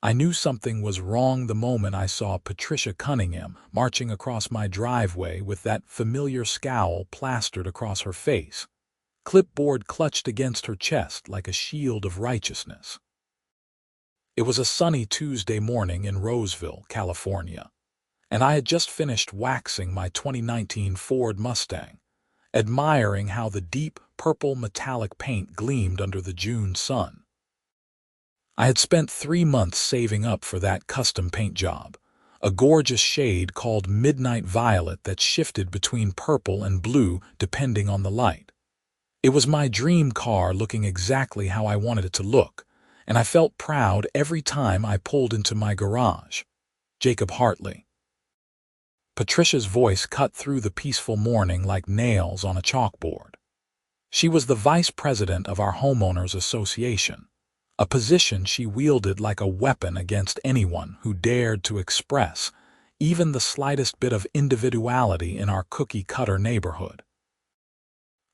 I knew something was wrong the moment I saw Patricia Cunningham marching across my driveway with that familiar scowl plastered across her face, clipboard clutched against her chest like a shield of righteousness. It was a sunny Tuesday morning in Roseville, California, and I had just finished waxing my 2019 Ford Mustang, admiring how the deep purple metallic paint gleamed under the June sun. I had spent 3 months saving up for that custom paint job, a gorgeous shade called midnight violet that shifted between purple and blue depending on the light. It was my dream car looking exactly how I wanted it to look, and I felt proud every time I pulled into my garage. Jacob Hartley. Patricia's voice cut through the peaceful morning like nails on a chalkboard. She was the vice president of our homeowners association, a position she wielded like a weapon against anyone who dared to express even the slightest bit of individuality in our cookie-cutter neighborhood.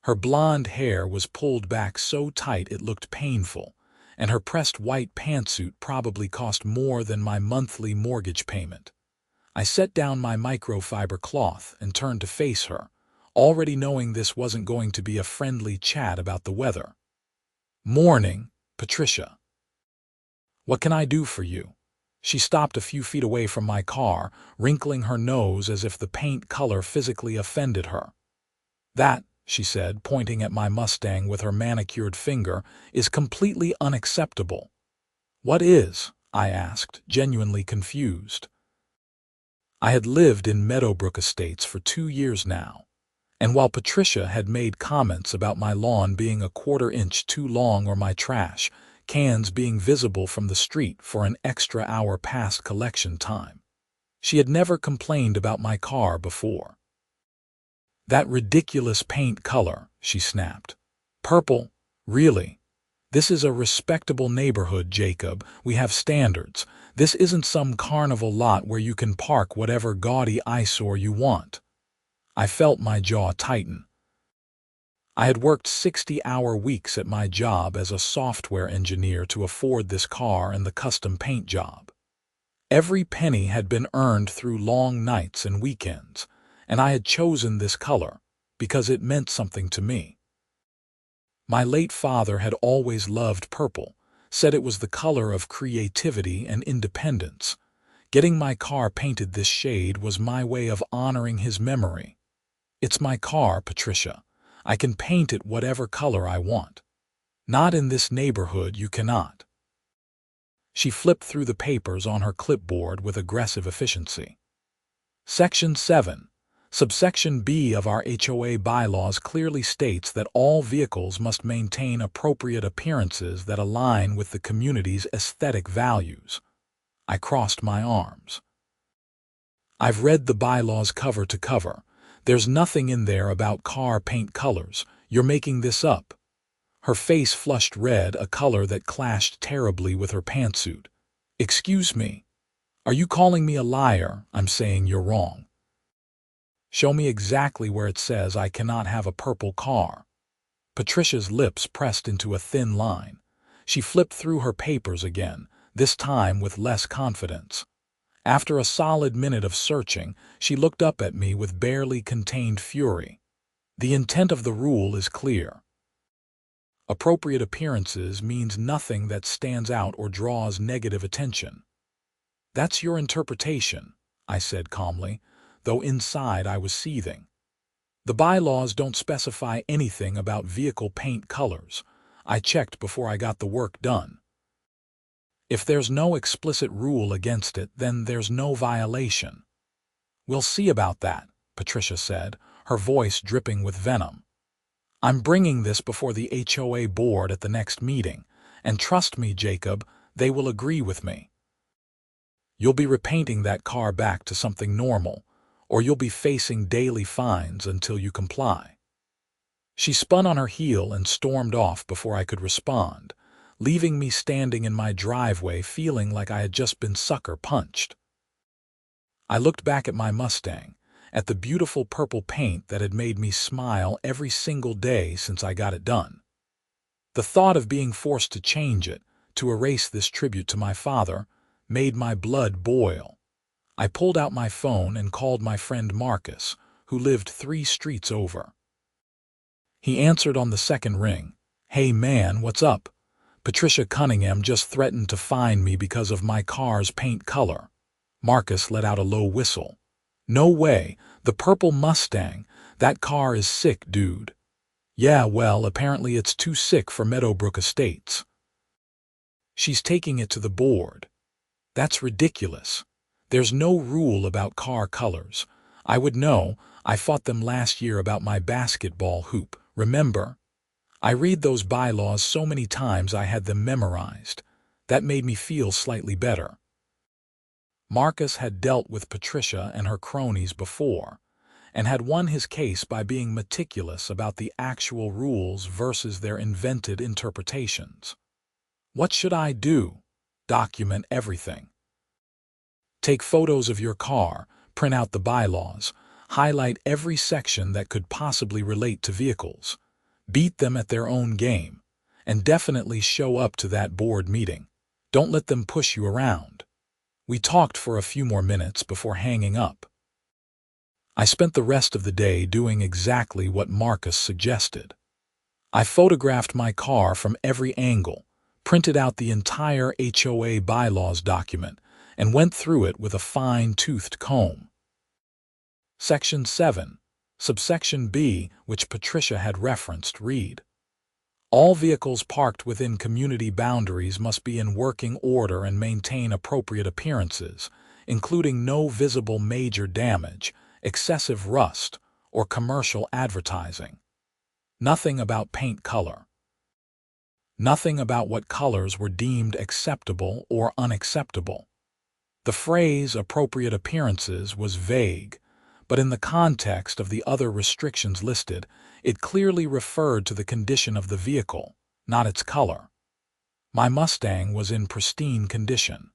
Her blonde hair was pulled back so tight it looked painful, and her pressed white pantsuit probably cost more than my monthly mortgage payment. I set down my microfiber cloth and turned to face her, already knowing this wasn't going to be a friendly chat about the weather. "Morning, Patricia. What can I do for you?" She stopped a few feet away from my car, wrinkling her nose as if the paint color physically offended her. "That," she said, pointing at my Mustang with her manicured finger, "is completely unacceptable." "What is?" I asked, genuinely confused. I had lived in Meadowbrook Estates for 2 years now, and while Patricia had made comments about my lawn being a quarter-inch too long or my trash cans being visible from the street for an extra hour past collection time, she had never complained about my car before. "That ridiculous paint color," she snapped. "Purple? Really? This is a respectable neighborhood, Jacob. We have standards. This isn't some carnival lot where you can park whatever gaudy eyesore you want." I felt my jaw tighten. I had worked 60-hour weeks at my job as a software engineer to afford this car and the custom paint job. Every penny had been earned through long nights and weekends, and I had chosen this color because it meant something to me. My late father had always loved purple, said it was the color of creativity and independence. Getting my car painted this shade was my way of honoring his memory. "It's my car, Patricia. I can paint it whatever color I want." "Not in this neighborhood, you cannot." She flipped through the papers on her clipboard with aggressive efficiency. Section 7. Subsection B of our HOA bylaws clearly states that all vehicles must maintain appropriate appearances that align with the community's aesthetic values. I crossed my arms. "I've read the bylaws cover to cover. There's nothing in there about car paint colors. You're making this up." Her face flushed red, a color that clashed terribly with her pantsuit. "Excuse me. Are you calling me a liar? I'm saying you're wrong." "Show me exactly where it says I cannot have a purple car." Patricia's lips pressed into a thin line. She flipped through her papers again, this time with less confidence. After a solid minute of searching, she looked up at me with barely contained fury. "The intent of the rule is clear. Appropriate appearances means nothing that stands out or draws negative attention." "That's your interpretation," I said calmly, though inside I was seething. "The bylaws don't specify anything about vehicle paint colors. I checked before I got the work done. If there's no explicit rule against it, then there's no violation." "We'll see about that," Patricia said, her voice dripping with venom. "I'm bringing this before the HOA board at the next meeting, and trust me, Jacob, they will agree with me. You'll be repainting that car back to something normal, or you'll be facing daily fines until you comply." She spun on her heel and stormed off before I could respond, leaving me standing in my driveway feeling like I had just been sucker punched. I looked back at my Mustang, at the beautiful purple paint that had made me smile every single day since I got it done. The thought of being forced to change it, to erase this tribute to my father, made my blood boil. I pulled out my phone and called my friend Marcus, who lived 3 streets over. He answered on the second ring. "Hey man, what's up? Patricia Cunningham just threatened to fine me because of my car's paint color." Marcus let out a low whistle. "No way, the purple Mustang. That car is sick, dude." "Yeah, well, apparently it's too sick for Meadowbrook Estates. She's taking it to the board." "That's ridiculous. There's no rule about car colors. I would know. I fought them last year about my basketball hoop, remember? I read those bylaws so many times I had them memorized. That made me feel slightly better." Marcus had dealt with Patricia and her cronies before, and had won his case by being meticulous about the actual rules versus their invented interpretations. "What should I do?" "Document everything. Take photos of your car, print out the bylaws, highlight every section that could possibly relate to vehicles, beat them at their own game, and definitely show up to that board meeting. Don't let them push you around." We talked for a few more minutes before hanging up. I spent the rest of the day doing exactly what Marcus suggested. I photographed my car from every angle, printed out the entire HOA bylaws document, and went through it with a fine-toothed comb. Section 7, subsection B, which Patricia had referenced, read, "All vehicles parked within community boundaries must be in working order and maintain appropriate appearances, including no visible major damage, excessive rust, or commercial advertising." Nothing about paint color. Nothing about what colors were deemed acceptable or unacceptable. The phrase "appropriate appearances" was vague, but in the context of the other restrictions listed, it clearly referred to the condition of the vehicle, not its color. My Mustang was in pristine condition.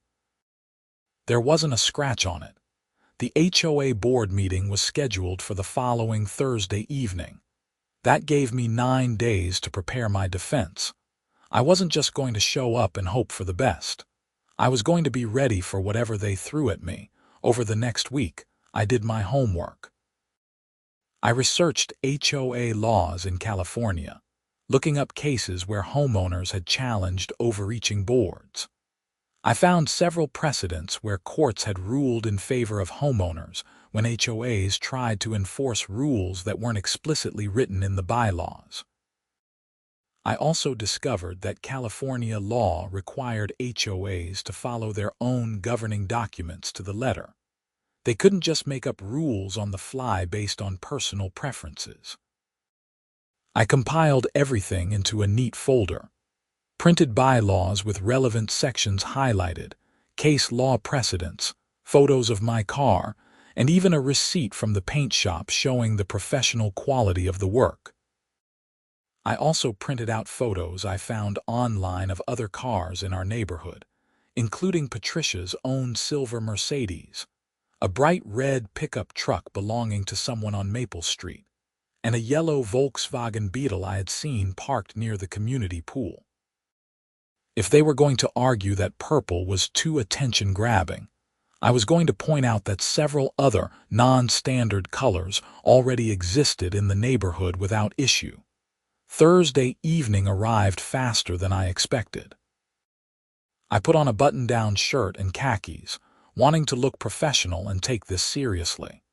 There wasn't a scratch on it. The HOA board meeting was scheduled for the following Thursday evening. That gave me 9 days to prepare my defense. I wasn't just going to show up and hope for the best. I was going to be ready for whatever they threw at me. Over the next week, I did my homework. I researched HOA laws in California, looking up cases where homeowners had challenged overreaching boards. I found several precedents where courts had ruled in favor of homeowners when HOAs tried to enforce rules that weren't explicitly written in the bylaws. I also discovered that California law required HOAs to follow their own governing documents to the letter. They couldn't just make up rules on the fly based on personal preferences. I compiled everything into a neat folder. Printed bylaws with relevant sections highlighted, case law precedents, photos of my car, and even a receipt from the paint shop showing the professional quality of the work. I also printed out photos I found online of other cars in our neighborhood, including Patricia's own silver Mercedes, a bright red pickup truck belonging to someone on Maple Street, and a yellow Volkswagen Beetle I had seen parked near the community pool. If they were going to argue that purple was too attention-grabbing, I was going to point out that several other non-standard colors already existed in the neighborhood without issue. Thursday evening arrived faster than I expected. I put on a button-down shirt and khakis, wanting to look professional and take this seriously.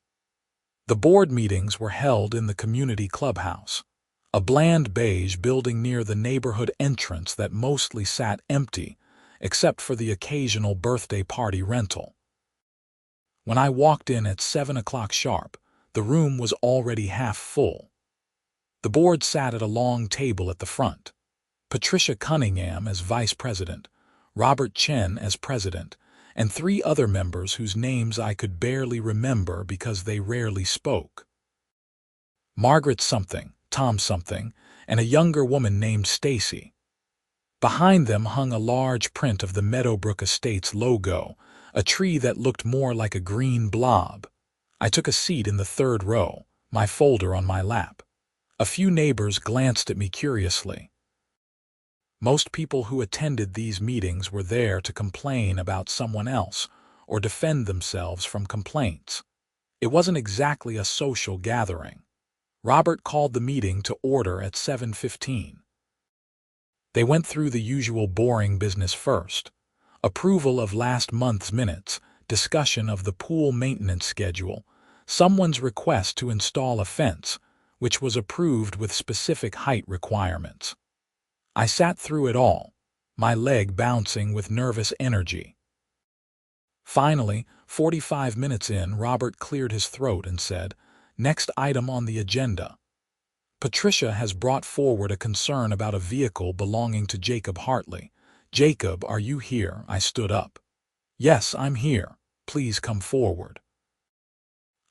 The board meetings were held in the community clubhouse, a bland beige building near the neighborhood entrance that mostly sat empty, except for the occasional birthday party rental. When I walked in at 7 o'clock sharp, the room was already half full. The board sat at a long table at the front. Patricia Cunningham as vice president, Robert Chen as president, and 3 other members whose names I could barely remember because they rarely spoke. Margaret something, Tom something, and a younger woman named Stacy. Behind them hung a large print of the Meadowbrook Estates logo, a tree that looked more like a green blob. I took a seat in the 3rd row, my folder on my lap. A few neighbors glanced at me curiously. Most people who attended these meetings were there to complain about someone else or defend themselves from complaints. It wasn't exactly a social gathering. Robert called the meeting to order at 7:15. They went through the usual boring business first: approval of last month's minutes, discussion of the pool maintenance schedule, someone's request to install a fence, which was approved with specific height requirements. I sat through it all, my leg bouncing with nervous energy. Finally, 45 minutes in, Robert cleared his throat and said, "Next item on the agenda. Patricia has brought forward a concern about a vehicle belonging to Jacob Hartley. Jacob, are you here?" I stood up. "Yes, I'm here. Please come forward."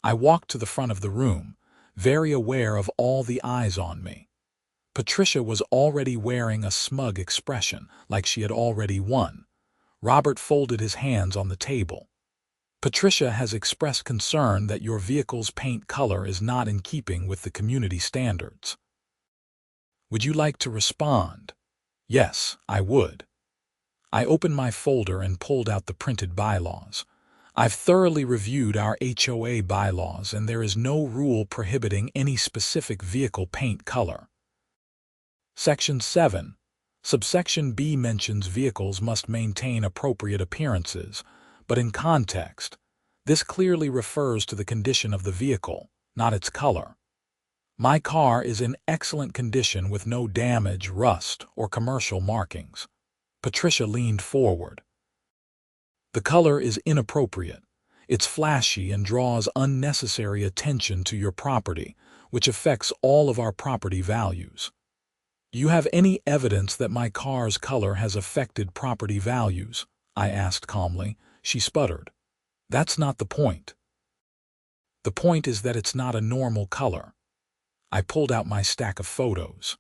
I walked to the front of the room, very aware of all the eyes on me. Patricia was already wearing a smug expression, like she had already won. Robert folded his hands on the table. "Patricia has expressed concern that your vehicle's paint color is not in keeping with the community standards. Would you like to respond?" Yes, I would. I opened my folder and pulled out the printed bylaws. I've thoroughly reviewed our HOA bylaws, and there is no rule prohibiting any specific vehicle paint color. Section 7, subsection B mentions vehicles must maintain appropriate appearances, but in context, this clearly refers to the condition of the vehicle, not its color. My car is in excellent condition with no damage, rust, or commercial markings. Patricia leaned forward. The color is inappropriate. It's flashy and draws unnecessary attention to your property, which affects all of our property values. Do you have any evidence that my car's color has affected property values? I asked calmly. She sputtered. That's not the point. The point is that it's not a normal color. I pulled out my stack of photos.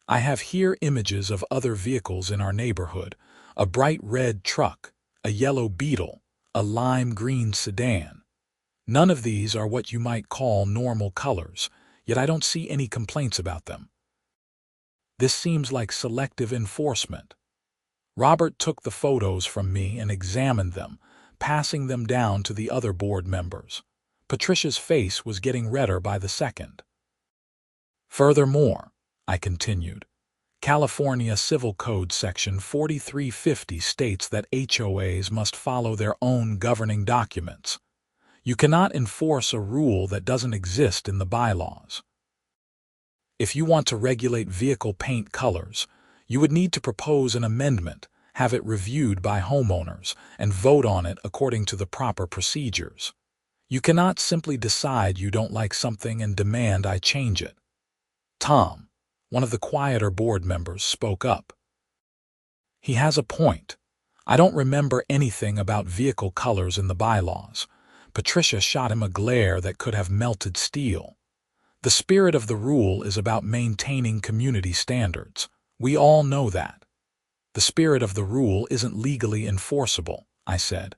I have here images of other vehicles in our neighborhood: a bright red truck, a yellow Beetle, a lime green sedan. None of these are what you might call normal colors, yet I don't see any complaints about them. This seems like selective enforcement. Robert took the photos from me and examined them, passing them down to the other board members. Patricia's face was getting redder by the second. Furthermore, I continued, California Civil Code Section 4350 states that HOAs must follow their own governing documents. You cannot enforce a rule that doesn't exist in the bylaws. If you want to regulate vehicle paint colors, you would need to propose an amendment, have it reviewed by homeowners, and vote on it according to the proper procedures. You cannot simply decide you don't like something and demand I change it. Tom, one of the quieter board members, spoke up. He has a point. I don't remember anything about vehicle colors in the bylaws. Patricia shot him a glare that could have melted steel. The spirit of the rule is about maintaining community standards. We all know that. The spirit of the rule isn't legally enforceable, I said.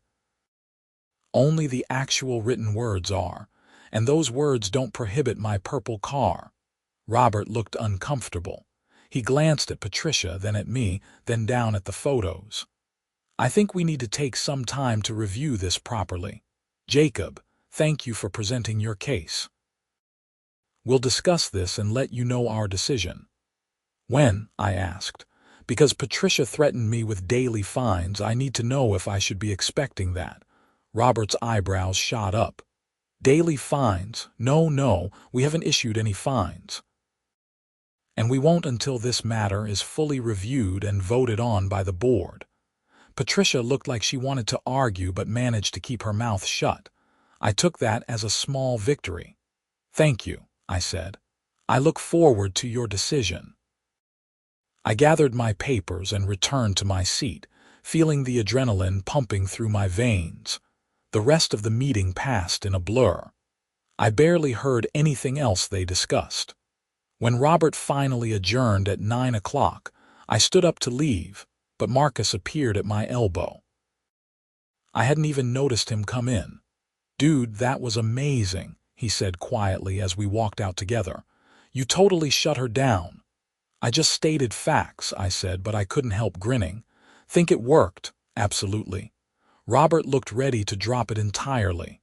Only the actual written words are, and those words don't prohibit my purple car. Robert looked uncomfortable. He glanced at Patricia, then at me, then down at the photos. I think we need to take some time to review this properly. Jacob, thank you for presenting your case. We'll discuss this and let you know our decision. When? I asked. Because Patricia threatened me with daily fines, I need to know if I should be expecting that. Robert's eyebrows shot up. Daily fines? No, we haven't issued any fines. And we won't until this matter is fully reviewed and voted on by the board. Patricia looked like she wanted to argue but managed to keep her mouth shut. I took that as a small victory. Thank you, I said. I look forward to your decision. I gathered my papers and returned to my seat, feeling the adrenaline pumping through my veins. The rest of the meeting passed in a blur. I barely heard anything else they discussed. When Robert finally adjourned at 9 o'clock, I stood up to leave, but Marcus appeared at my elbow. I hadn't even noticed him come in. "Dude, that was amazing," he said quietly as we walked out together. "You totally shut her down." I just stated facts, I said, but I couldn't help grinning. Think it worked? Absolutely. Robert looked ready to drop it entirely.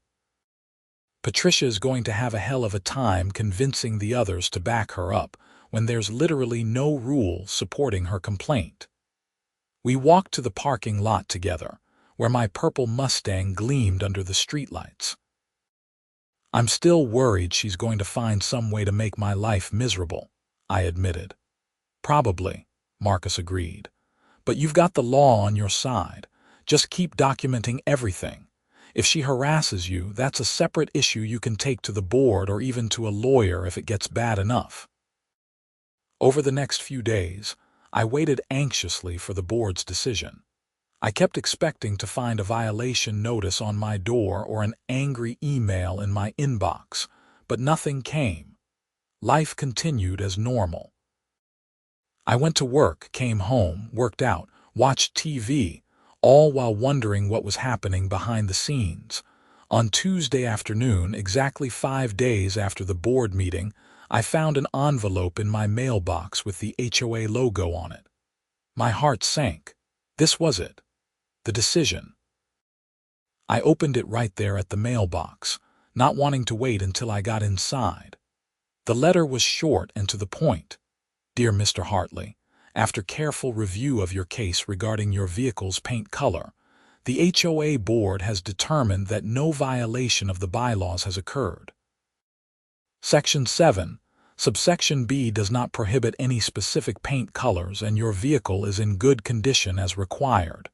Patricia is going to have a hell of a time convincing the others to back her up when there's literally no rule supporting her complaint. We walked to the parking lot together, where my purple Mustang gleamed under the streetlights. I'm still worried she's going to find some way to make my life miserable, I admitted. Probably, Marcus agreed. But you've got the law on your side. Just keep documenting everything. If she harasses you, that's a separate issue you can take to the board or even to a lawyer if it gets bad enough. Over the next few days, I waited anxiously for the board's decision. I kept expecting to find a violation notice on my door or an angry email in my inbox, but nothing came. Life continued as normal. I went to work, came home, worked out, watched TV, all while wondering what was happening behind the scenes. On Tuesday afternoon, exactly 5 days after the board meeting, I found an envelope in my mailbox with the HOA logo on it. My heart sank. This was it. The decision. I opened it right there at the mailbox, not wanting to wait until I got inside. The letter was short and to the point. Dear Mr. Hartley, after careful review of your case regarding your vehicle's paint color, the HOA board has determined that no violation of the bylaws has occurred. Section 7, subsection B does not prohibit any specific paint colors and your vehicle is in good condition as required.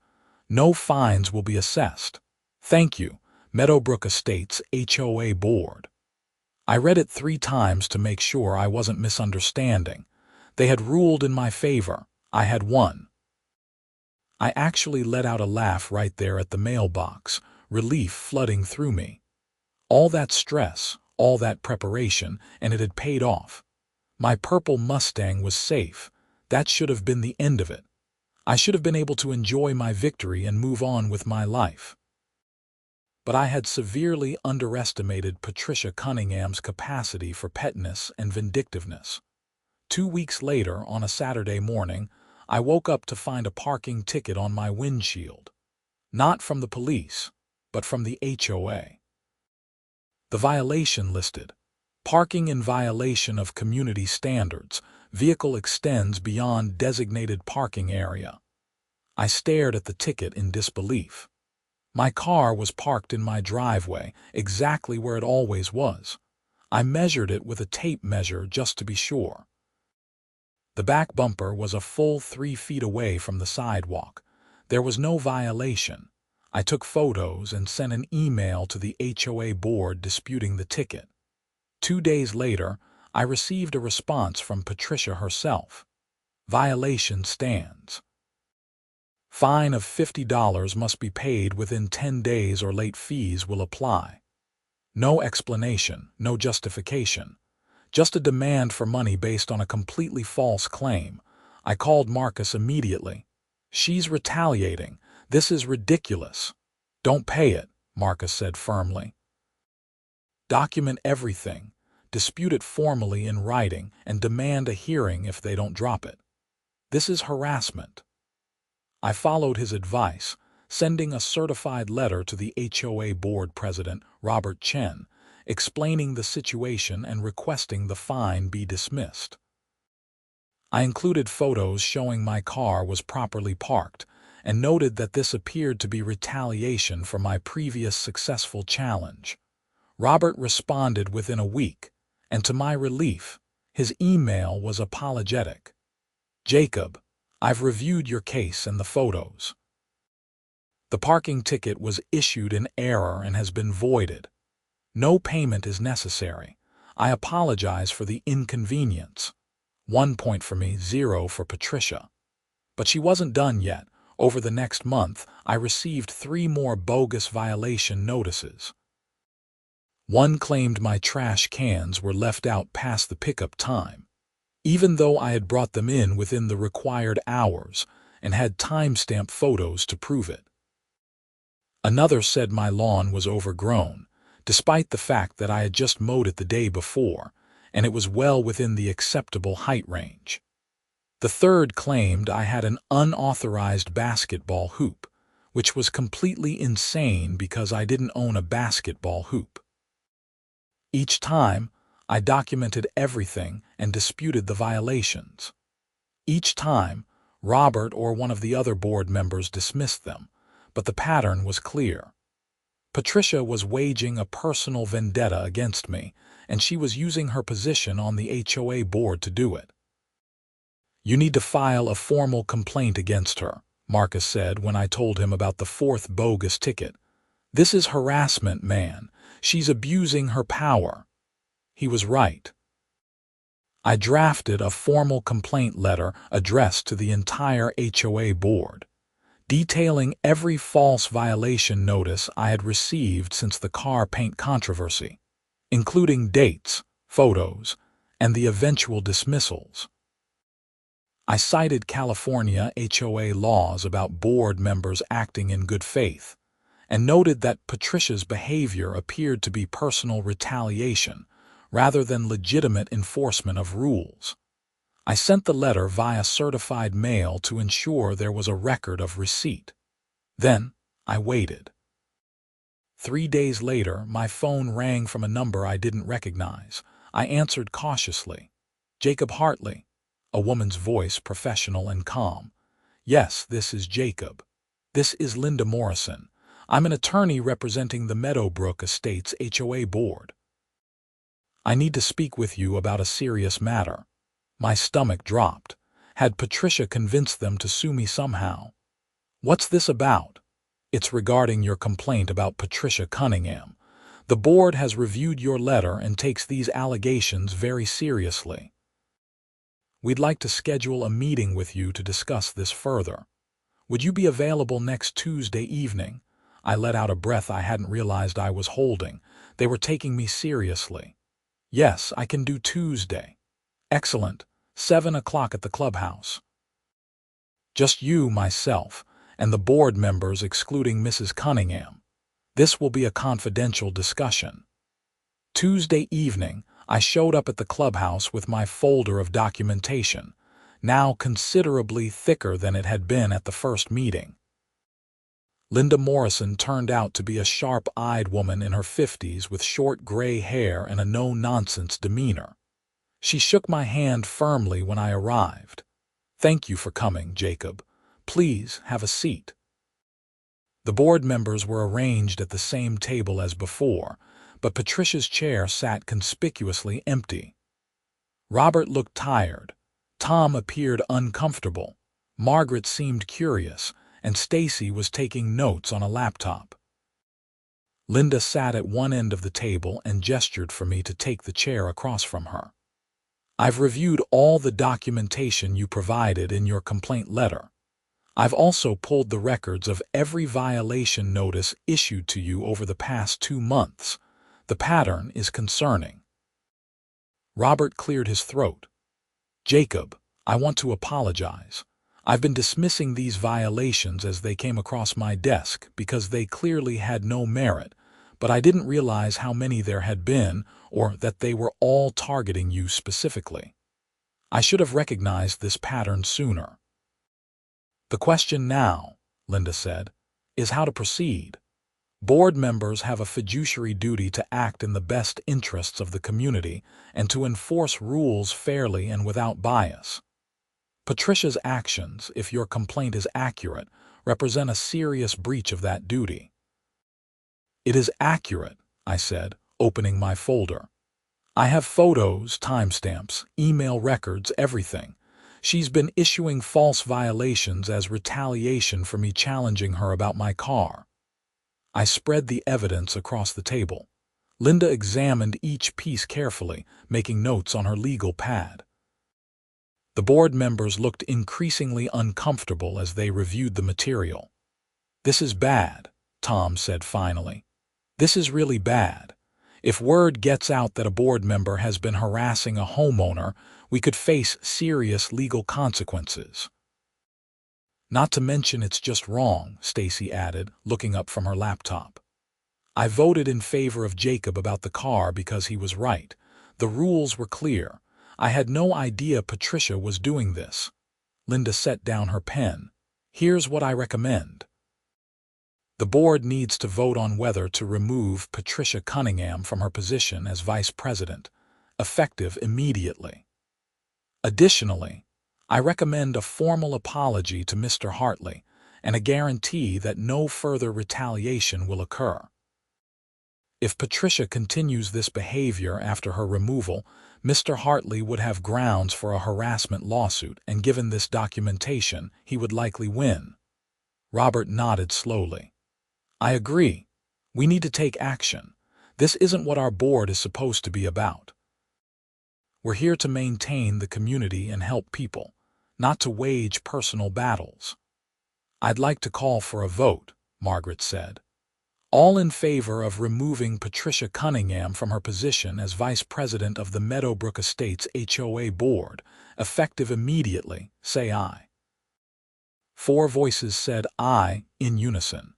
No fines will be assessed. Thank you, Meadowbrook Estates HOA Board. I read it 3 times to make sure I wasn't misunderstanding. They had ruled in my favor. I had won. I actually let out a laugh right there at the mailbox, relief flooding through me. All that stress, all that preparation, and it had paid off. My purple Mustang was safe. That should have been the end of it. I should have been able to enjoy my victory and move on with my life. But I had severely underestimated Patricia Cunningham's capacity for pettiness and vindictiveness. 2 weeks later, on a Saturday morning, I woke up to find a parking ticket on my windshield. Not from the police, but from the HOA. The violation listed: parking in violation of community standards, vehicle extends beyond designated parking area. I stared at the ticket in disbelief. My car was parked in my driveway, exactly where it always was. I measured it with a tape measure just to be sure. The back bumper was a full 3 feet away from the sidewalk. There was no violation. I took photos and sent an email to the HOA board disputing the ticket. 2 days later, I received a response from Patricia herself. Violation stands. Fine of $50 must be paid within 10 days or late fees will apply. No explanation, no justification. Just a demand for money based on a completely false claim. I called Marcus immediately. She's retaliating. This is ridiculous. Don't pay it, Marcus said firmly. Document everything, dispute it formally in writing, and demand a hearing if they don't drop it. This is harassment. I followed his advice, sending a certified letter to the HOA board president, Robert Chen, explaining the situation and requesting the fine be dismissed. I included photos showing my car was properly parked and noted that this appeared to be retaliation for my previous successful challenge. Robert responded within a week, and to my relief, his email was apologetic. Jacob, I've reviewed your case and the photos. The parking ticket was issued in error and has been voided. No payment is necessary. I apologize for the inconvenience. 1 point for me, 0 for Patricia. But she wasn't done yet. Over the next month, I received 3 more bogus violation notices. One claimed my trash cans were left out past the pickup time, even though I had brought them in within the required hours and had timestamp photos to prove it. Another said my lawn was overgrown, despite the fact that I had just mowed it the day before, and it was well within the acceptable height range. The third claimed I had an unauthorized basketball hoop, which was completely insane because I didn't own a basketball hoop. Each time, I documented everything and disputed the violations. Each time, Robert or one of the other board members dismissed them, but the pattern was clear. Patricia was waging a personal vendetta against me, and she was using her position on the HOA board to do it. "You need to file a formal complaint against her," Marcus said when I told him about the fourth bogus ticket. "This is harassment, man. She's abusing her power." He was right. I drafted a formal complaint letter addressed to the entire HOA board, detailing every false violation notice I had received since the car paint controversy, including dates, photos, and the eventual dismissals. I cited California HOA laws about board members acting in good faith, and noted that Patricia's behavior appeared to be personal retaliation rather than legitimate enforcement of rules. I sent the letter via certified mail to ensure there was a record of receipt. Then, I waited. 3 days later, my phone rang from a number I didn't recognize. I answered cautiously. "Jacob Hartley," a woman's voice professional and calm. "Yes, this is Jacob. This is Linda Morrison. I'm an attorney representing the Meadowbrook Estates HOA board. I need to speak with you about a serious matter." My stomach dropped. Had Patricia convinced them to sue me somehow? "What's this about?" "It's regarding your complaint about Patricia Cunningham. The board has reviewed your letter and takes these allegations very seriously. We'd like to schedule a meeting with you to discuss this further. Would you be available next Tuesday evening?" I let out a breath I hadn't realized I was holding. They were taking me seriously. "Yes, I can do Tuesday." "Excellent. 7 o'clock at the clubhouse." "Just you, myself, and the board members excluding Mrs. Cunningham. This will be a confidential discussion." Tuesday evening, I showed up at the clubhouse with my folder of documentation, now considerably thicker than it had been at the first meeting. Linda Morrison turned out to be a sharp-eyed woman in her 50s with short gray hair and a no-nonsense demeanor. She shook my hand firmly when I arrived. "Thank you for coming, Jacob. Please have a seat." The board members were arranged at the same table as before, but Patricia's chair sat conspicuously empty. Robert looked tired. Tom appeared uncomfortable. Margaret seemed curious, and Stacy was taking notes on a laptop. Linda sat at one end of the table and gestured for me to take the chair across from her. "I've reviewed all the documentation you provided in your complaint letter. I've also pulled the records of every violation notice issued to you over the past 2 months. The pattern is concerning." Robert cleared his throat. "Jacob, I want to apologize. I've been dismissing these violations as they came across my desk because they clearly had no merit, but I didn't realize how many there had been or that they were all targeting you specifically. I should have recognized this pattern sooner." "The question now," Linda said, "is how to proceed. Board members have a fiduciary duty to act in the best interests of the community and to enforce rules fairly and without bias. Patricia's actions, if your complaint is accurate, represent a serious breach of that duty." "It is accurate," I said, opening my folder. "I have photos, timestamps, email records, everything. She's been issuing false violations as retaliation for me challenging her about my car." I spread the evidence across the table. Linda examined each piece carefully, making notes on her legal pad. The board members looked increasingly uncomfortable as they reviewed the material. "This is bad," Tom said finally. "This is really bad. If word gets out that a board member has been harassing a homeowner, we could face serious legal consequences." "Not to mention it's just wrong," Stacy added, looking up from her laptop. "I voted in favor of Jacob about the car because he was right. The rules were clear. I had no idea Patricia was doing this." Linda set down her pen. Here's what I recommend. The board needs to vote on whether to remove Patricia Cunningham from her position as vice president, effective immediately. Additionally, I recommend a formal apology to Mr. Hartley and a guarantee that no further retaliation will occur. If Patricia continues this behavior after her removal, Mr. Hartley would have grounds for a harassment lawsuit, and given this documentation, he would likely win. Robert nodded slowly. I agree. We need to take action. This isn't what our board is supposed to be about. We're here to maintain the community and help people, not to wage personal battles. I'd like to call for a vote, Margaret said. All in favor of removing Patricia Cunningham from her position as vice president of the Meadowbrook Estates HOA board, effective immediately, say aye. 4 voices said aye in unison.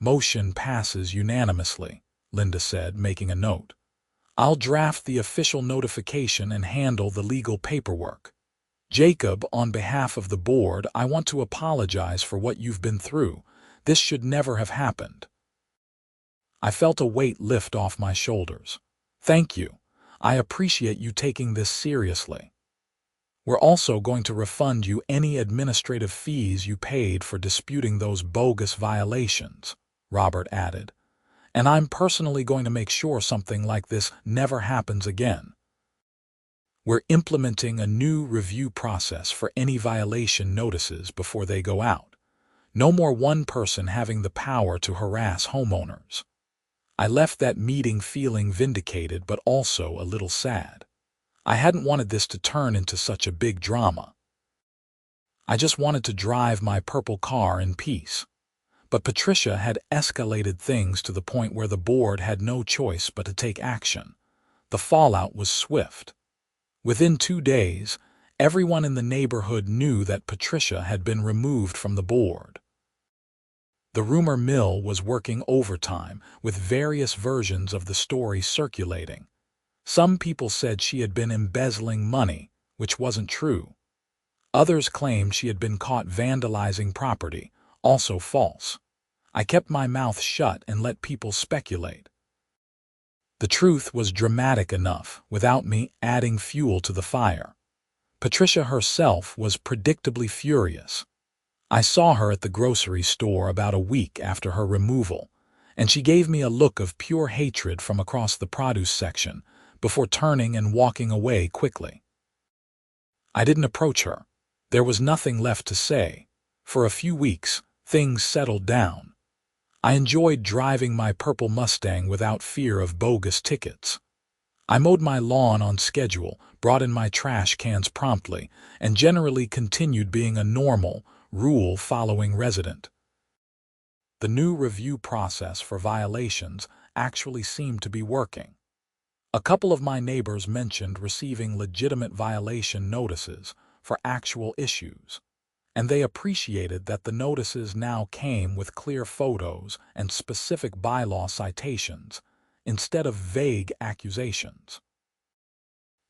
Motion passes unanimously, Linda said, making a note. I'll draft the official notification and handle the legal paperwork. Jacob, on behalf of the board, I want to apologize for what you've been through. This should never have happened. I felt a weight lift off my shoulders. Thank you. I appreciate you taking this seriously. We're also going to refund you any administrative fees you paid for disputing those bogus violations, Robert added. And I'm personally going to make sure something like this never happens again. We're implementing a new review process for any violation notices before they go out. No more one person having the power to harass homeowners. I left that meeting feeling vindicated but also a little sad. I hadn't wanted this to turn into such a big drama. I just wanted to drive my purple car in peace. But Patricia had escalated things to the point where the board had no choice but to take action. The fallout was swift. Within 2 days, everyone in the neighborhood knew that Patricia had been removed from the board. The rumor mill was working overtime, with various versions of the story circulating. Some people said she had been embezzling money, which wasn't true. Others claimed she had been caught vandalizing property, also false. I kept my mouth shut and let people speculate. The truth was dramatic enough without me adding fuel to the fire. Patricia herself was predictably furious. I saw her at the grocery store about a week after her removal, and she gave me a look of pure hatred from across the produce section before turning and walking away quickly. I didn't approach her. There was nothing left to say. For a few weeks, things settled down. I enjoyed driving my purple Mustang without fear of bogus tickets. I mowed my lawn on schedule, brought in my trash cans promptly, and generally continued being a normal, rule-following resident. The new review process for violations actually seemed to be working. A couple of my neighbors mentioned receiving legitimate violation notices for actual issues, and they appreciated that the notices now came with clear photos and specific bylaw citations, instead of vague accusations.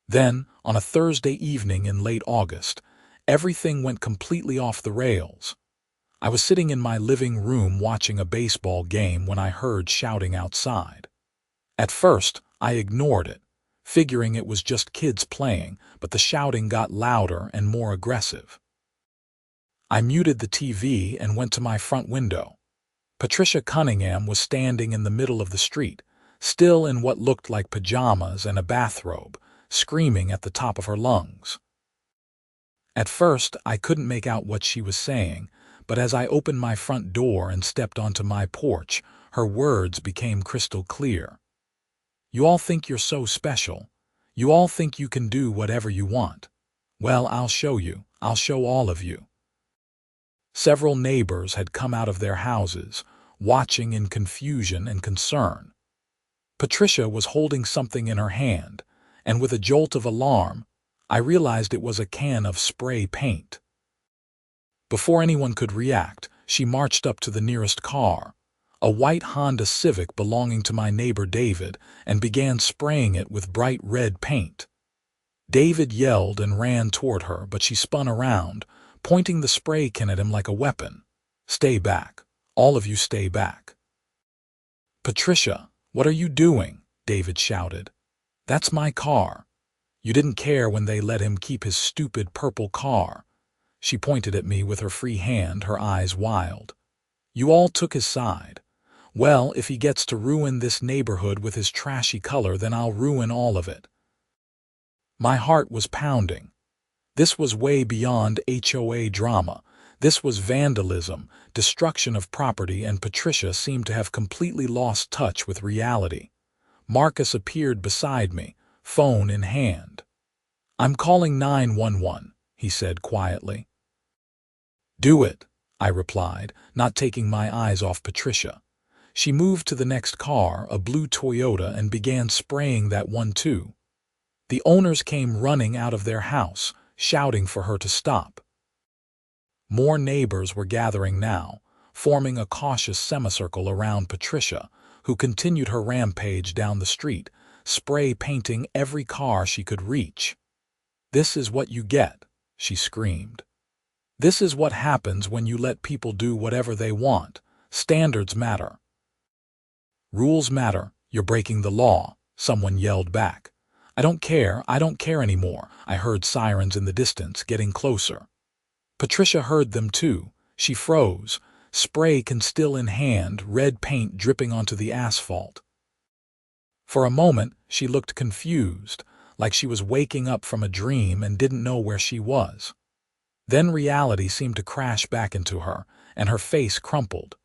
Then, on a Thursday evening in late August, everything went completely off the rails. I was sitting in my living room watching a baseball game when I heard shouting outside. At first, I ignored it, figuring it was just kids playing, but the shouting got louder and more aggressive. I muted the TV and went to my front window. Patricia Cunningham was standing in the middle of the street, still in what looked like pajamas and a bathrobe, screaming at the top of her lungs. At first, I couldn't make out what she was saying, but as I opened my front door and stepped onto my porch, her words became crystal clear. You all think you're so special. You all think you can do whatever you want. Well, I'll show you. I'll show all of you. Several neighbors had come out of their houses, watching in confusion and concern. Patricia was holding something in her hand, and with a jolt of alarm, I realized it was a can of spray paint. Before anyone could react, she marched up to the nearest car, a white Honda Civic belonging to my neighbor David, and began spraying it with bright red paint. David yelled and ran toward her, but she spun around, pointing the spray can at him like a weapon. "Stay back. All of you stay back." "Patricia, what are you doing?" David shouted. "That's my car. You didn't care when they let him keep his stupid purple car." She pointed at me with her free hand, her eyes wild. "You all took his side. Well, if he gets to ruin this neighborhood with his trashy color, then I'll ruin all of it." My heart was pounding. This was way beyond HOA drama. This was vandalism, destruction of property, and Patricia seemed to have completely lost touch with reality. Marcus appeared beside me, phone in hand. "I'm calling 911, he said quietly. "Do it," I replied, not taking my eyes off Patricia. She moved to the next car, a blue Toyota, and began spraying that one too. The owners came running out of their house, shouting for her to stop. More neighbors were gathering now, forming a cautious semicircle around Patricia, who continued her rampage down the street, spray painting every car she could reach. "This is what you get," she screamed. "This is what happens when you let people do whatever they want. Standards matter." "Rules matter. You're breaking the law," someone yelled back. I don't care anymore," I heard sirens in the distance, getting closer. Patricia heard them too. She froze, spray can still in hand, red paint dripping onto the asphalt. For a moment, she looked confused, like she was waking up from a dream and didn't know where she was. Then reality seemed to crash back into her, and her face crumpled.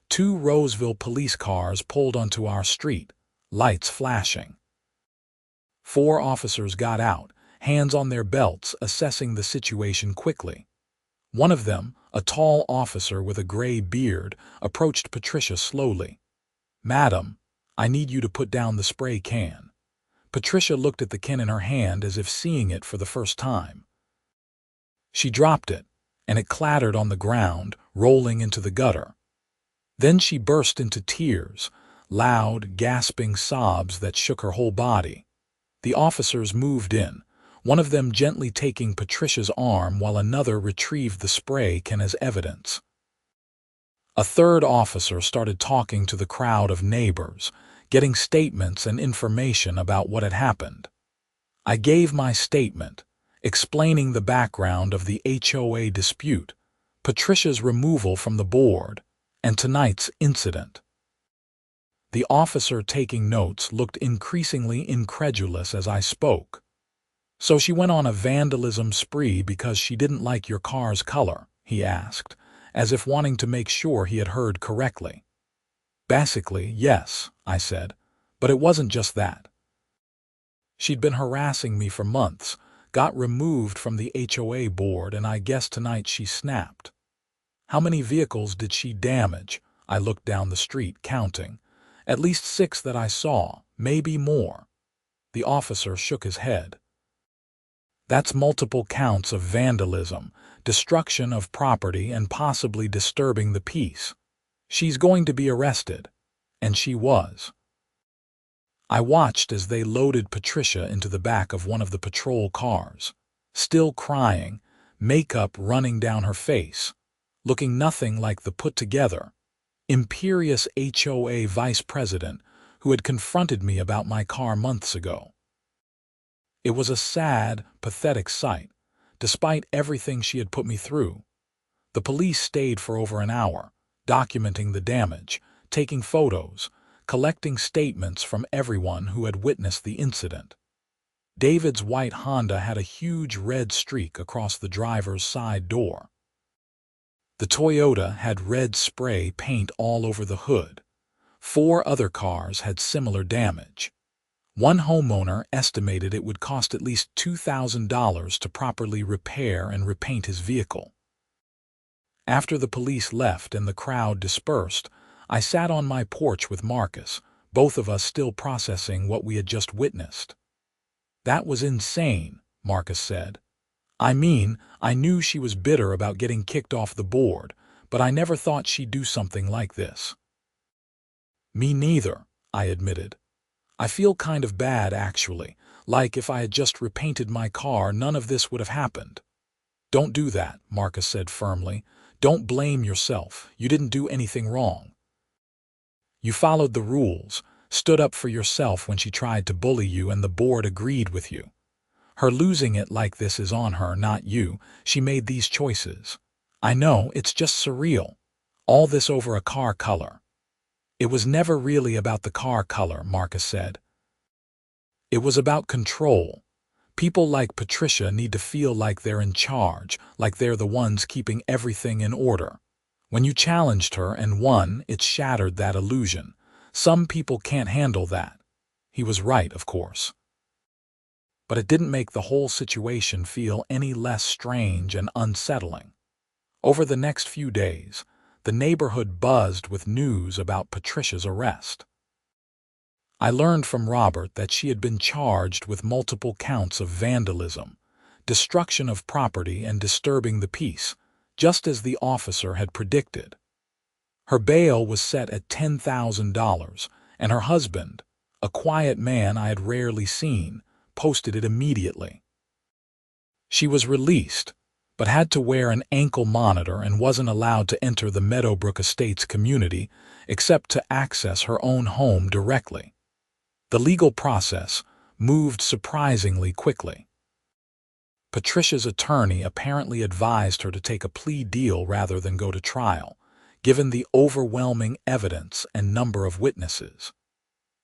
2 Roseville police cars pulled onto our street, lights flashing. 4 officers got out, hands on their belts, assessing the situation quickly. One of them, a tall officer with a gray beard, approached Patricia slowly. "Madam, I need you to put down the spray can." Patricia looked at the can in her hand as if seeing it for the first time. She dropped it, and it clattered on the ground, rolling into the gutter. Then she burst into tears, loud, gasping sobs that shook her whole body. The officers moved in, one of them gently taking Patricia's arm while another retrieved the spray can as evidence. A third officer started talking to the crowd of neighbors, getting statements and information about what had happened. I gave my statement, explaining the background of the HOA dispute, Patricia's removal from the board, and tonight's incident. The officer taking notes looked increasingly incredulous as I spoke. "So she went on a vandalism spree because she didn't like your car's color?" he asked, as if wanting to make sure he had heard correctly. "Basically, yes," I said, "but it wasn't just that. She'd been harassing me for months, got removed from the HOA board, and I guess tonight she snapped." "How many vehicles did she damage?" I looked down the street, counting. "At least 6 that I saw, maybe more." The officer shook his head. "That's multiple counts of vandalism, destruction of property, and possibly disturbing the peace. She's going to be arrested." And she was. I watched as they loaded Patricia into the back of one of the patrol cars, still crying, makeup running down her face, looking nothing like the put-together, imperious HOA vice president who had confronted me about my car months ago. It was a sad, pathetic sight, despite everything she had put me through. The police stayed for over an hour, documenting the damage, taking photos, collecting statements from everyone who had witnessed the incident. David's white Honda had a huge red streak across the driver's side door. The Toyota had red spray paint all over the hood. 4 other cars had similar damage. One homeowner estimated it would cost at least $2,000 to properly repair and repaint his vehicle. After the police left and the crowd dispersed, I sat on my porch with Marcus, both of us still processing what we had just witnessed. "That was insane," Marcus said. "I mean, I knew she was bitter about getting kicked off the board, but I never thought she'd do something like this." "Me neither," I admitted. "I feel kind of bad, actually, like if I had just repainted my car, none of this would have happened." Don't do that, Marcus said firmly. Don't blame yourself. You didn't do anything wrong. You followed the rules, stood up for yourself when she tried to bully you, and the board agreed with you. Her losing it like this is on her, not you. She made these choices. I know, it's just surreal. All this over a car color. It was never really about the car color, Marcus said. It was about control. People like Patricia need to feel like they're in charge, like they're the ones keeping everything in order. When you challenged her and won, it shattered that illusion. Some people can't handle that. He was right, of course. But it didn't make the whole situation feel any less strange and unsettling. Over the next few days, the neighborhood buzzed with news about Patricia's arrest. I learned from Robert that she had been charged with multiple counts of vandalism, destruction of property, and disturbing the peace, just as the officer had predicted. Her bail was set at $10,000, and her husband, a quiet man I had rarely seen, posted it immediately. She was released, but had to wear an ankle monitor and wasn't allowed to enter the Meadowbrook Estates community except to access her own home directly. The legal process moved surprisingly quickly. Patricia's attorney apparently advised her to take a plea deal rather than go to trial, given the overwhelming evidence and number of witnesses.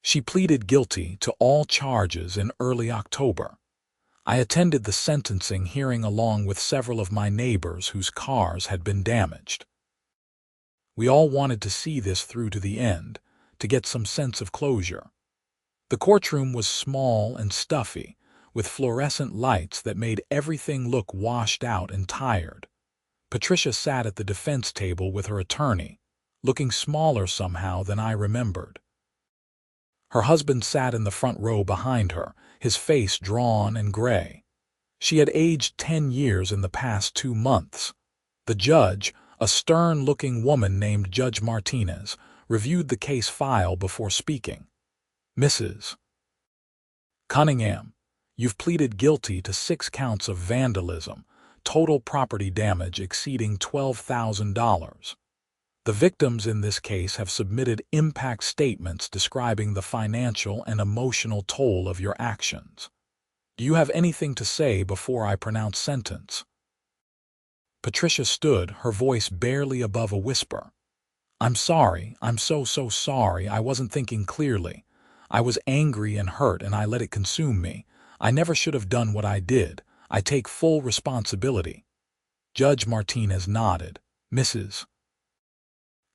She pleaded guilty to all charges in early October. I attended the sentencing hearing along with several of my neighbors whose cars had been damaged. We all wanted to see this through to the end, to get some sense of closure. The courtroom was small and stuffy, with fluorescent lights that made everything look washed out and tired. Patricia sat at the defense table with her attorney, looking smaller somehow than I remembered. Her husband sat in the front row behind her, his face drawn and gray. She had aged 10 years in the past 2 months. The judge, a stern-looking woman named Judge Martinez, reviewed the case file before speaking. Mrs. Cunningham, you've pleaded guilty to 6 counts of vandalism, total property damage exceeding $12,000. The victims in this case have submitted impact statements describing the financial and emotional toll of your actions. Do you have anything to say before I pronounce sentence? Patricia stood, her voice barely above a whisper. I'm sorry, I'm so sorry, I wasn't thinking clearly. I was angry and hurt and I let it consume me. I never should have done what I did. I take full responsibility. Judge Martinez nodded. Mrs.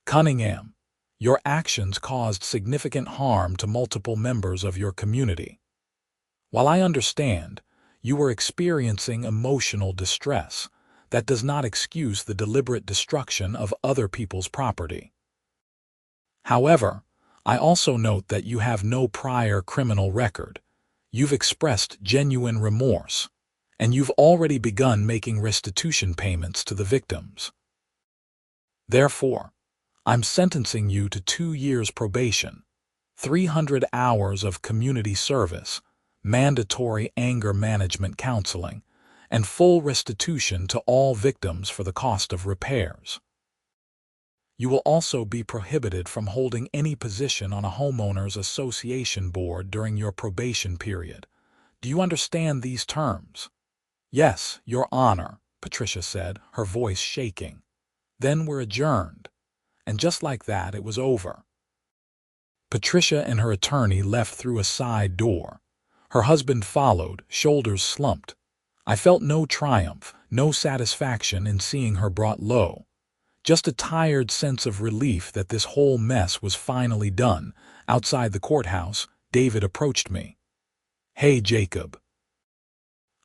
Cunningham, your actions caused significant harm to multiple members of your community. While I understand you were experiencing emotional distress, that does not excuse the deliberate destruction of other people's property. However, I also note that you have no prior criminal record. You've expressed genuine remorse, and you've already begun making restitution payments to the victims. Therefore, I'm sentencing you to 2 years probation, 300 hours of community service, mandatory anger management counseling, and full restitution to all victims for the cost of repairs. You will also be prohibited from holding any position on a homeowners association board during your probation period. Do you understand these terms? Yes, Your Honor, Patricia said, her voice shaking. Then we're adjourned. And just like that, it was over. Patricia and her attorney left through a side door. Her husband followed, shoulders slumped. I felt no triumph, no satisfaction in seeing her brought low. Just a tired sense of relief that this whole mess was finally done. Outside the courthouse, David approached me. Hey, Jacob.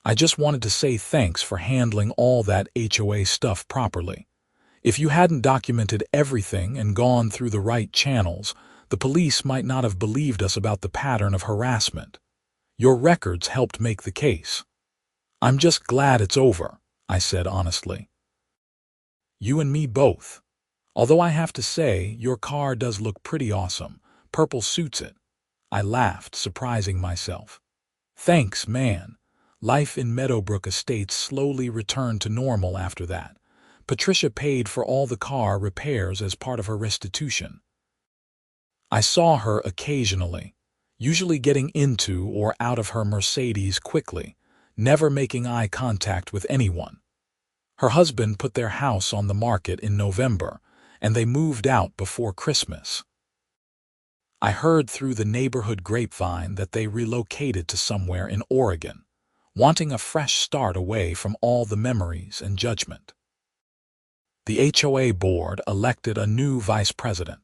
I just wanted to say thanks for handling all that HOA stuff properly. If you hadn't documented everything and gone through the right channels, the police might not have believed us about the pattern of harassment. Your records helped make the case. I'm just glad it's over, I said honestly. You and me both. Although I have to say, your car does look pretty awesome. Purple suits it. I laughed, surprising myself. Thanks, man. Life in Meadowbrook Estates slowly returned to normal after that. Patricia paid for all the car repairs as part of her restitution. I saw her occasionally, usually getting into or out of her Mercedes quickly, never making eye contact with anyone. Her husband put their house on the market in November, and they moved out before Christmas. I heard through the neighborhood grapevine that they relocated to somewhere in Oregon, wanting a fresh start away from all the memories and judgment. The HOA board elected a new vice president,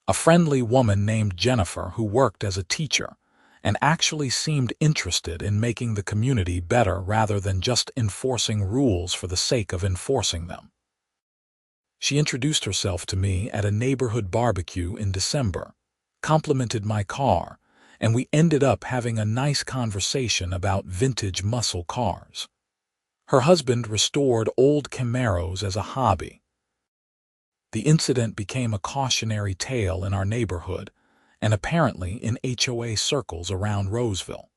a friendly woman named Jennifer who worked as a teacher and actually seemed interested in making the community better rather than just enforcing rules for the sake of enforcing them. She introduced herself to me at a neighborhood barbecue in December, complimented my car, and we ended up having a nice conversation about vintage muscle cars. Her husband restored old Camaros as a hobby. The incident became a cautionary tale in our neighborhood and apparently in HOA circles around Roseville.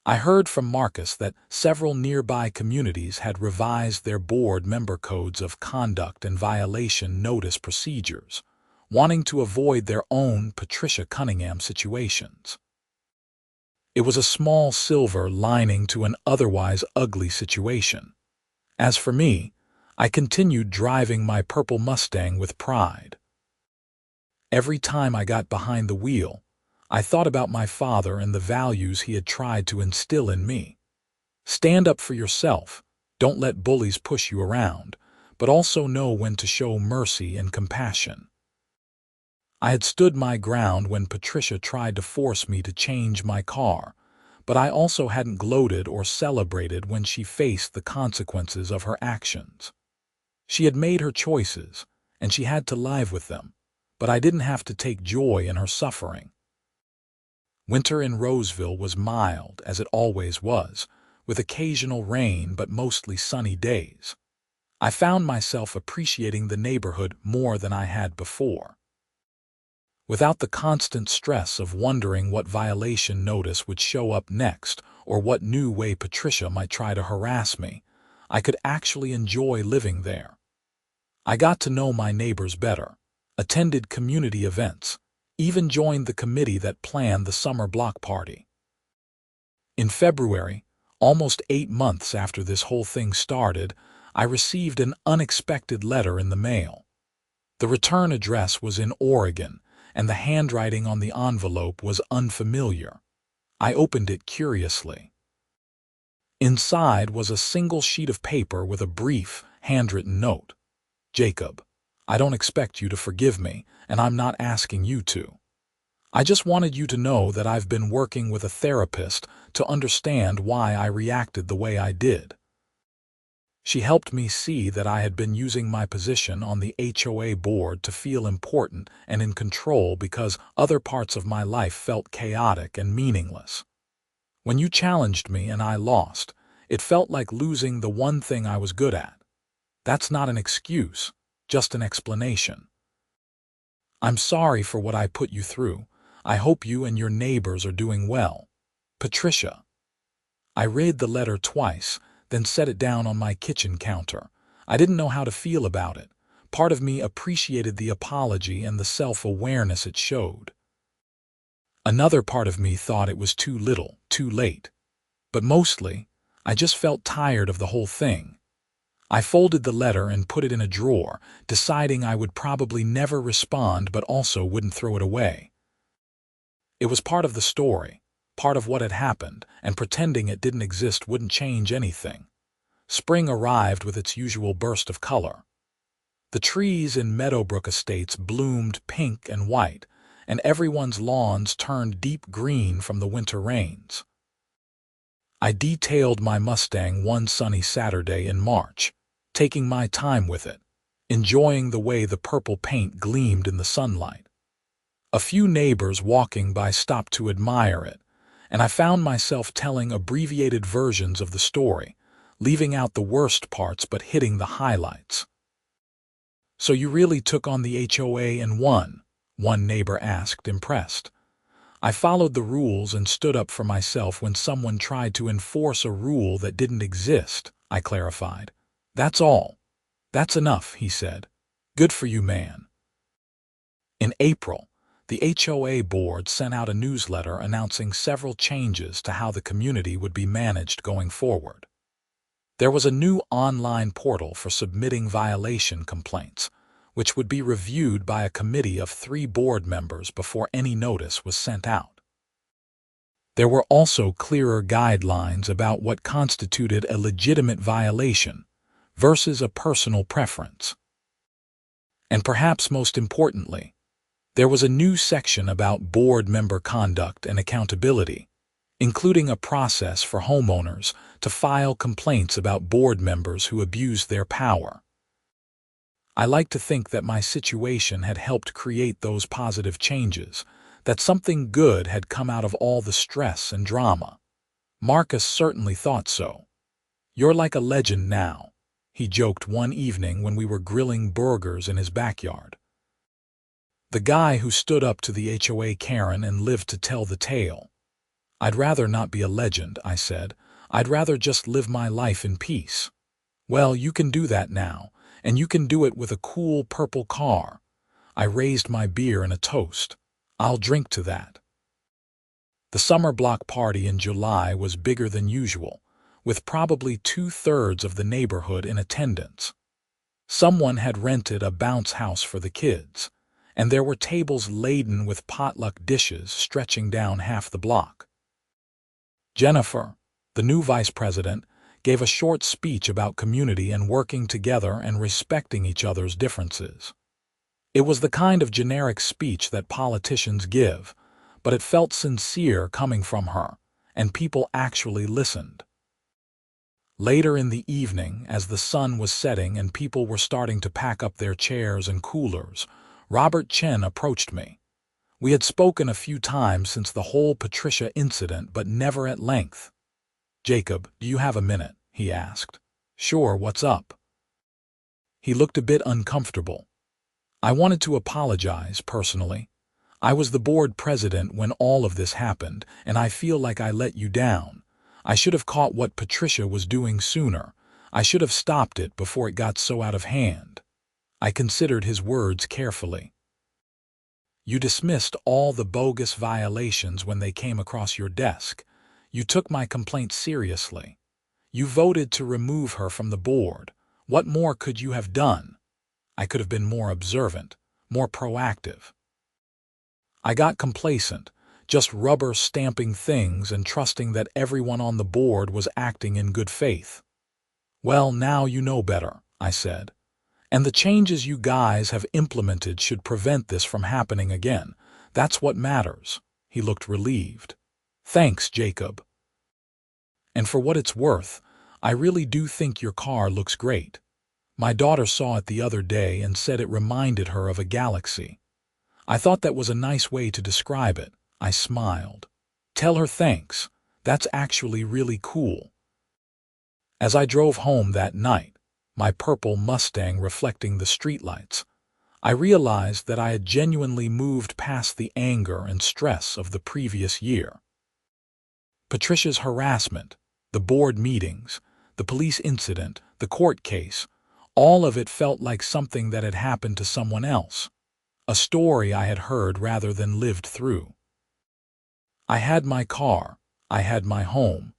I heard from Marcus that several nearby communities had revised their board member codes of conduct and violation notice procedures, wanting to avoid their own Patricia Cunningham situations. It was a small silver lining to an otherwise ugly situation. As for me, I continued driving my purple Mustang with pride. Every time I got behind the wheel, I thought about my father and the values he had tried to instill in me. Stand up for yourself, don't let bullies push you around, but also know when to show mercy and compassion. I had stood my ground when Patricia tried to force me to change my car, but I also hadn't gloated or celebrated when she faced the consequences of her actions. She had made her choices, and she had to live with them, but I didn't have to take joy in her suffering. Winter in Roseville was mild, as it always was, with occasional rain but mostly sunny days. I found myself appreciating the neighborhood more than I had before. Without the constant stress of wondering what violation notice would show up next or what new way Patricia might try to harass me, I could actually enjoy living there. I got to know my neighbors better, attended community events, even joined the committee that planned the summer block party. In February, almost 8 months after this whole thing started, I received an unexpected letter in the mail. The return address was in Oregon, and the handwriting on the envelope was unfamiliar. I opened it curiously. Inside was a single sheet of paper with a brief, handwritten note. Jacob, I don't expect you to forgive me, and I'm not asking you to. I just wanted you to know that I've been working with a therapist to understand why I reacted the way I did. She helped me see that I had been using my position on the HOA board to feel important and in control because other parts of my life felt chaotic and meaningless. When you challenged me and I lost, it felt like losing the one thing I was good at. That's not an excuse, just an explanation. I'm sorry for what I put you through. I hope you and your neighbors are doing well. Patricia. I read the letter twice, then set it down on my kitchen counter. I didn't know how to feel about it. Part of me appreciated the apology and the self-awareness it showed. Another part of me thought it was too little, too late. But mostly, I just felt tired of the whole thing. I folded the letter and put it in a drawer, deciding I would probably never respond but also wouldn't throw it away. It was part of the story, part of what had happened, and pretending it didn't exist wouldn't change anything. Spring arrived with its usual burst of color. The trees in Meadowbrook Estates bloomed pink and white, and everyone's lawns turned deep green from the winter rains. I detailed my Mustang one sunny Saturday in March, taking my time with it, enjoying the way the purple paint gleamed in the sunlight. A few neighbors walking by stopped to admire it, and I found myself telling abbreviated versions of the story, leaving out the worst parts but hitting the highlights. "So you really took on the HOA and won?" one neighbor asked, impressed. I followed the rules and stood up for myself when someone tried to enforce a rule that didn't exist, I clarified. That's all. That's enough, he said. Good for you, man. In April, the HOA board sent out a newsletter announcing several changes to how the community would be managed going forward. There was a new online portal for submitting violation complaints, which would be reviewed by a committee of 3 board members before any notice was sent out. There were also clearer guidelines about what constituted a legitimate violation versus a personal preference. And perhaps most importantly, there was a new section about board member conduct and accountability, including a process for homeowners to file complaints about board members who abused their power. I like to think that my situation had helped create those positive changes, that something good had come out of all the stress and drama. Marcus certainly thought so. "You're like a legend now," he joked one evening when we were grilling burgers in his backyard. The guy who stood up to the HOA Karen and lived to tell the tale. "I'd rather not be a legend," I said. "I'd rather just live my life in peace." "Well, you can do that now, and you can do it with a cool purple car." I raised my beer in a toast. "I'll drink to that." The summer block party in July was bigger than usual, with probably 2/3 of the neighborhood in attendance. Someone had rented a bounce house for the kids, and there were tables laden with potluck dishes stretching down half the block. Jennifer, the new vice president, gave a short speech about community and working together and respecting each other's differences. It was the kind of generic speech that politicians give, but it felt sincere coming from her, and people actually listened. Later in the evening, as the sun was setting and people were starting to pack up their chairs and coolers, Robert Chen approached me. We had spoken a few times since the whole Patricia incident, but never at length. "Jacob, do you have a minute?" he asked. "Sure, what's up?" He looked a bit uncomfortable. "I wanted to apologize personally. I was the board president when all of this happened, and I feel like I let you down. I should have caught what Patricia was doing sooner. I should have stopped it before it got so out of hand." I considered his words carefully. "You dismissed all the bogus violations when they came across your desk. You took my complaint seriously. You voted to remove her from the board. What more could you have done?" I could have been more observant, more proactive. I got complacent, just rubber-stamping things and trusting that everyone on the board was acting in good faith. "Well, now you know better," I said. "And the changes you guys have implemented should prevent this from happening again. That's what matters." He looked relieved. "Thanks, Jacob. And for what it's worth, I really do think your car looks great. My daughter saw it the other day and said it reminded her of a galaxy. I thought that was a nice way to describe it." I smiled. "Tell her thanks. That's actually really cool." As I drove home that night, my purple Mustang reflecting the streetlights, I realized that I had genuinely moved past the anger and stress of the previous year. Patricia's harassment, the board meetings, the police incident, the court case, all of it felt like something that had happened to someone else, a story I had heard rather than lived through. I had my car, I had my home,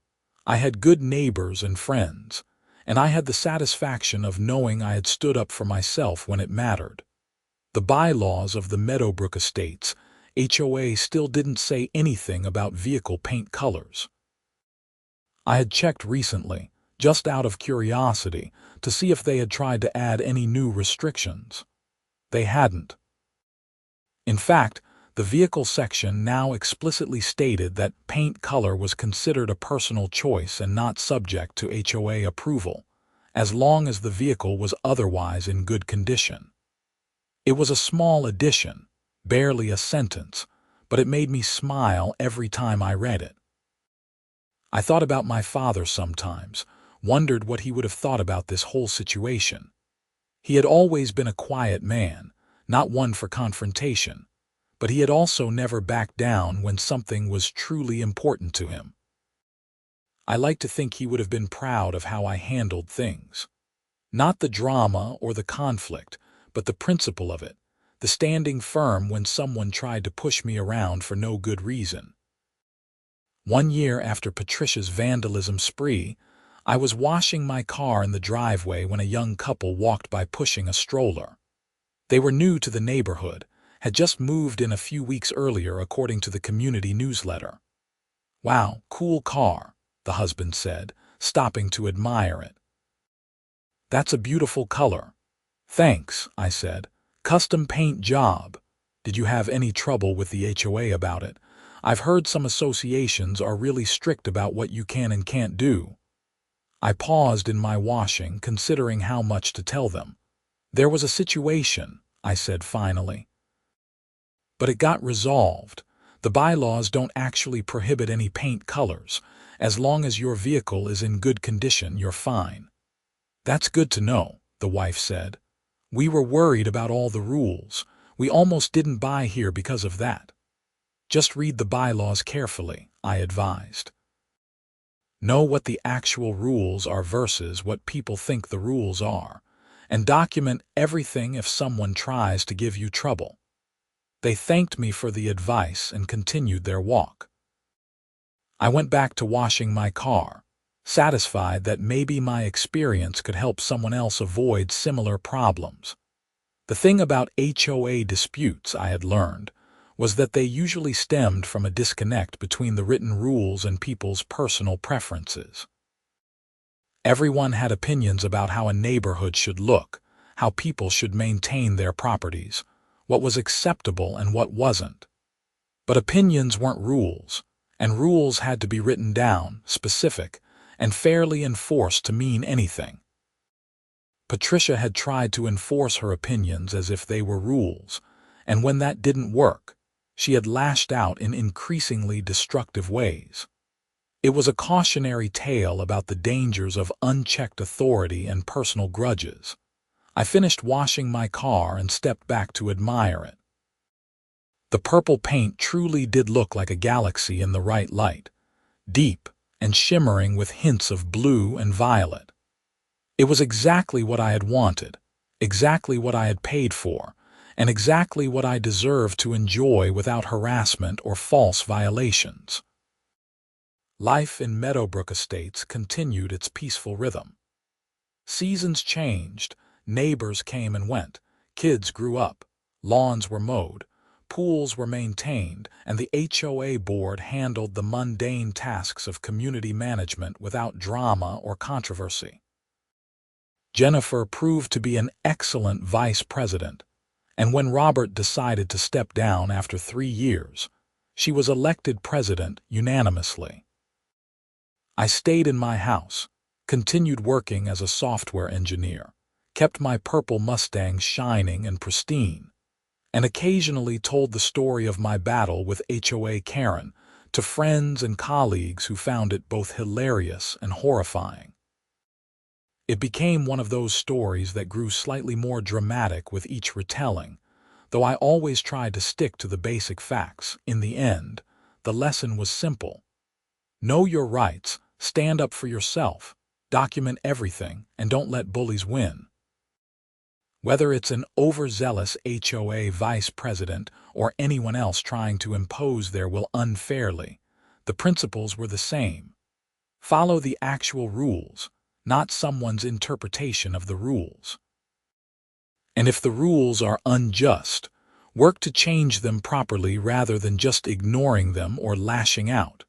I had good neighbors and friends, and I had the satisfaction of knowing I had stood up for myself when it mattered. The bylaws of the Meadowbrook Estates, HOA, still didn't say anything about vehicle paint colors. I had checked recently, just out of curiosity, to see if they had tried to add any new restrictions. They hadn't. In fact, the vehicle section now explicitly stated that paint color was considered a personal choice and not subject to HOA approval, as long as the vehicle was otherwise in good condition. It was a small addition, barely a sentence, but it made me smile every time I read it. I thought about my father sometimes, wondered what he would have thought about this whole situation. He had always been a quiet man, not one for confrontation, but he had also never backed down when something was truly important to him. I like to think he would have been proud of how I handled things. Not the drama or the conflict, but the principle of it, the standing firm when someone tried to push me around for no good reason. One year after Patricia's vandalism spree, I was washing my car in the driveway when a young couple walked by pushing a stroller. They were new to the neighborhood, had just moved in a few weeks earlier according to the community newsletter. "Wow, cool car," the husband said, stopping to admire it. "That's a beautiful color." "Thanks," I said. "Custom paint job. Did you have any trouble with the HOA about it? I've heard some associations are really strict about what you can and can't do." I paused in my washing, considering how much to tell them. "There was a situation," I said finally. "But it got resolved. The bylaws don't actually prohibit any paint colors. As long as your vehicle is in good condition, you're fine." "That's good to know," the wife said. "We were worried about all the rules. We almost didn't buy here because of that." "Just read the bylaws carefully," I advised. Know what the actual rules are versus what people think the rules are, and document everything if someone tries to give you trouble. They thanked me for the advice and continued their walk. I went back to washing my car, satisfied that maybe my experience could help someone else avoid similar problems. The thing about HOA disputes, I had learned, was that they usually stemmed from a disconnect between the written rules and people's personal preferences. Everyone had opinions about how a neighborhood should look, how people should maintain their properties, what was acceptable and what wasn't. But opinions weren't rules, and rules had to be written down, specific, and fairly enforced to mean anything. Patricia had tried to enforce her opinions as if they were rules, and when that didn't work, she had lashed out in increasingly destructive ways. It was a cautionary tale about the dangers of unchecked authority and personal grudges. I finished washing my car and stepped back to admire it. The purple paint truly did look like a galaxy in the right light, deep and shimmering with hints of blue and violet. It was exactly what I had wanted, exactly what I had paid for, and exactly what I deserved to enjoy without harassment or false violations. Life in Meadowbrook Estates continued its peaceful rhythm. Seasons changed, neighbors came and went, kids grew up, lawns were mowed, pools were maintained, and the HOA board handled the mundane tasks of community management without drama or controversy. Jennifer proved to be an excellent vice president, and when Robert decided to step down after 3 years, she was elected president unanimously. I stayed in my house, continued working as a software engineer, kept my purple Mustang shining and pristine, and occasionally told the story of my battle with HOA Karen to friends and colleagues who found it both hilarious and horrifying. It became one of those stories that grew slightly more dramatic with each retelling, though I always tried to stick to the basic facts. In the end, the lesson was simple. Know your rights, stand up for yourself, document everything, and don't let bullies win. Whether it's an overzealous HOA vice president or anyone else trying to impose their will unfairly, the principles were the same. Follow the actual rules, not someone's interpretation of the rules. And if the rules are unjust, work to change them properly rather than just ignoring them or lashing out.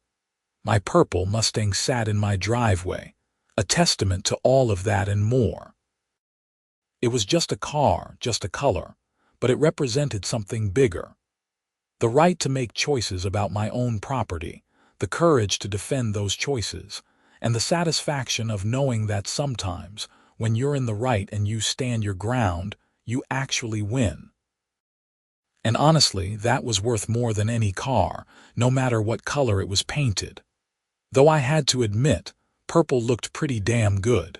My purple Mustang sat in my driveway, a testament to all of that and more. It was just a car, just a color, but it represented something bigger. The right to make choices about my own property, the courage to defend those choices, and the satisfaction of knowing that sometimes, when you're in the right and you stand your ground, you actually win. And honestly, that was worth more than any car, no matter what color it was painted. Though I had to admit, purple looked pretty damn good.